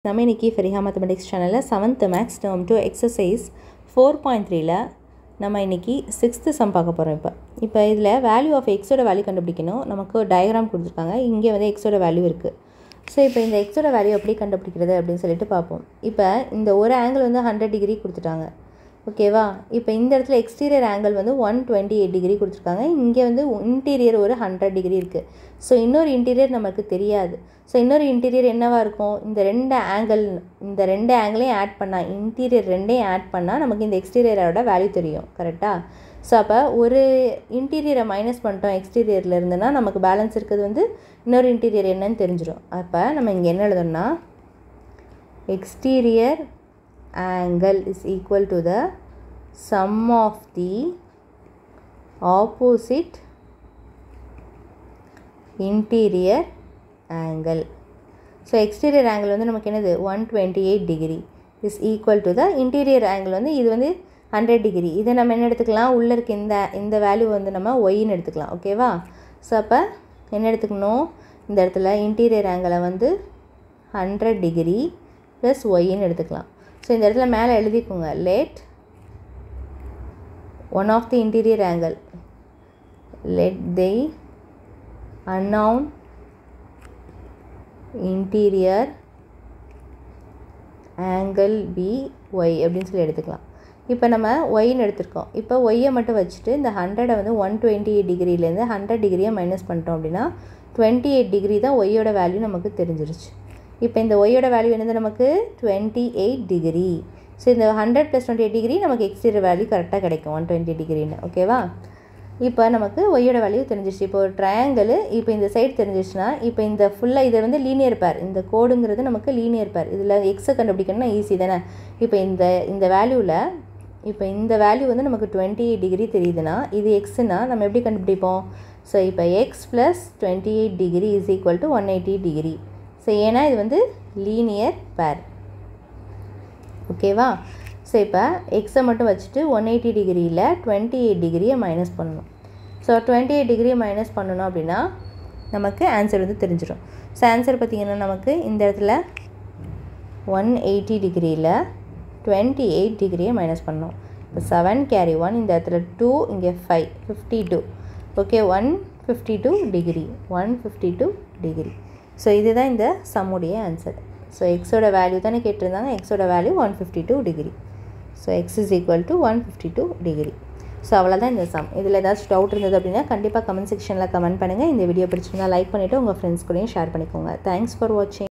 நம்ம இன்னைக்கு ஃபரிஹா மேத்தமெட்டிக்ஸ் சேனலில் 7th மேக்ஸ் டேர்ம் 2 எக்ஸசைஸ் 4.3ல நம்ம இன்னைக்கு 6th சம் பார்க்க போகிறோம். இப்போ இதில் வேல்யூ ஆஃப் எக்ஸோட வேல்யூ கண்டுபிடிக்கணும். நமக்கு டயக்ராம் கொடுத்துருக்காங்க. இங்கே வந்து எக்ஸோட வேல்யூ இருக்குது. ஸோ இப்போ இந்த எக்ஸோட வேல்யூ எப்படி கண்டுபிடிக்கிறது அப்படின்னு சொல்லிட்டு பார்ப்போம். இப்போ இந்த ஒரு ஆங்கிள் வந்து 100 டிகிரி கொடுத்துட்டாங்க, ஓகேவா? இப்போ இந்த இடத்துல எக்ஸ்டீரியர் ஆங்கிள் வந்து 128 டிகிரி கொடுத்துருக்காங்க. இங்கே வந்து இன்டீரியர் ஒரு 100 டிகிரி இருக்குது. ஸோ இன்னொரு இன்டீரியர் நமக்கு தெரியாது. ஸோ இன்னொரு இன்டீரியர் என்னவாக இருக்கும்? இந்த ரெண்டு ஆங்கிளையும் ஆட் பண்ணால், இன்டீரியர் ரெண்டையும் ஆட் பண்ணால் நமக்கு இந்த எக்ஸ்டீரியரோட வேல்யூ தெரியும், கரெக்டாக? ஸோ அப்போ ஒரு இன்டீரியரை மைனஸ் பண்ணிட்டோம் எக்ஸ்டீரியரில் இருந்துன்னா நமக்கு பேலன்ஸ் இருக்கிறது வந்து இன்னொரு இன்டீரியர் என்னன்னு தெரிஞ்சிடும். அப்போ நம்ம இங்கே என்ன எழுதணும்னா, exterior angle is equal to the sum of the opposite interior angle. So exterior angle வந்து நமக்கு என்னது 128 degree is equal to the interior angle வந்து இது வந்து 100 degree. இதை நம்ம என்ன எடுத்துக்கலாம், உள்ளே இருக்க இந்த வேல்யூ வந்து நம்ம ஒய்ன்னு எடுத்துக்கலாம், ஓகேவா? ஸோ அப்போ என்ன எடுத்துக்கணும், இந்த இடத்துல இன்டீரியர் ஆங்கிளை வந்து 100 டிகிரி ப்ளஸ் ஒய்ன்னு எடுத்துக்கலாம். ஸோ இந்த இடத்துல மேலே எழுதிக்கோங்க, let one of the interior angle, let the unknown interior angle be y அப்படின்னு சொல்லி எடுத்துக்கலாம். இப்போ நம்ம ஒய்ன்னு எடுத்துருக்கோம். இப்போ ஒய்யை மட்டும் வச்சுட்டு இந்த 100 வந்து 128 டிகிரிலேருந்து 100 டிகிரியை மைனஸ் பண்ணிட்டோம் அப்படின்னா 28 டிகிரி தான் ஒய்யோட வேல்யூ நமக்கு தெரிஞ்சிருச்சு. இப்போ இந்த ஒய்யோட வேல்யூ என்னது நமக்கு 28 டிகிரி. ஸோ இந்த 100 + 28 டிகிரி நமக்கு எக்ஸ்டீரியர் வேல்யூ கரெக்டாக கிடைக்கும் 120 டிகிரின்னு, ஓகேவா? இப்போ நமக்கு ஒய்யோட வேல்யூ தெரிஞ்சிருச்சு. இப்போ ஒரு ட்ரையாங்கிள், இப்போ இந்த சைடு தெரிஞ்சிச்சுன்னா இப்போ இந்த ஃபுல்லாக இதை வந்து லீனியர் பேர், இந்த கோடுங்கிறது நமக்கு லீனியர் பேர். இதில் எக்ஸை கண்டுபிடிக்கணும்னா ஈஸி தானே. இப்போ இந்த வேல்யூவில் இப்போ இந்த வேல்யூ வந்து நமக்கு 28 டிகிரி தெரியுதுன்னா இது எக்ஸ்னா நம்ம எப்படி கண்டுபிடிப்போம்? ஸோ இப்போ X plus 28 degree is equal to 180 degree. So ஏன்னா இது வந்து லீனியர் பேர், ஓகேவா? ஸோ இப்போ எக்ஸை மட்டும் வச்சுட்டு 180 டிகிரியில் 28 டிகிரியை மைனஸ் பண்ணணும். ஸோ 28 டிகிரியை மைனஸ் பண்ணணும் அப்படின்னா நமக்கு ஆன்சர் வந்து தெரிஞ்சிடும். ஸோ ஆன்சர் பார்த்திங்கன்னா நமக்கு இந்த இடத்துல 180 டிகிரியில் 28 டிகிரியை மைனஸ் பண்ணோம். இப்போ 7 கேரி 1, இந்த இடத்துல 2, இங்கே 5, 52, ஓகே? 152 degree, 152 degree. ஸோ இதுதான் இந்த சம்முடைய ஆன்சர். ஸோ எக்ஸோட வேல்யூ தானே கேட்டிருந்தாங்க, எக்ஸோட value 152 degree. So X is equal to 152 degree. So அவ்வளோதான் இந்த சம். இதில் ஏதாச்சும் டவுட் இருந்தது அப்படின்னா கண்டிப்பாக கமெண்ட் செக்ஷனில் கமெண்ட் பண்ணுங்கள். இந்த வீடியோ பிடிச்சிருந்தா லைக் பண்ணிவிட்டு உங்கள் ஃப்ரெண்ட்ஸ் கூடயும் ஷேர் பண்ணிக்கோங்க. தேங்க்ஸ் ஃபார் வாட்சிங்.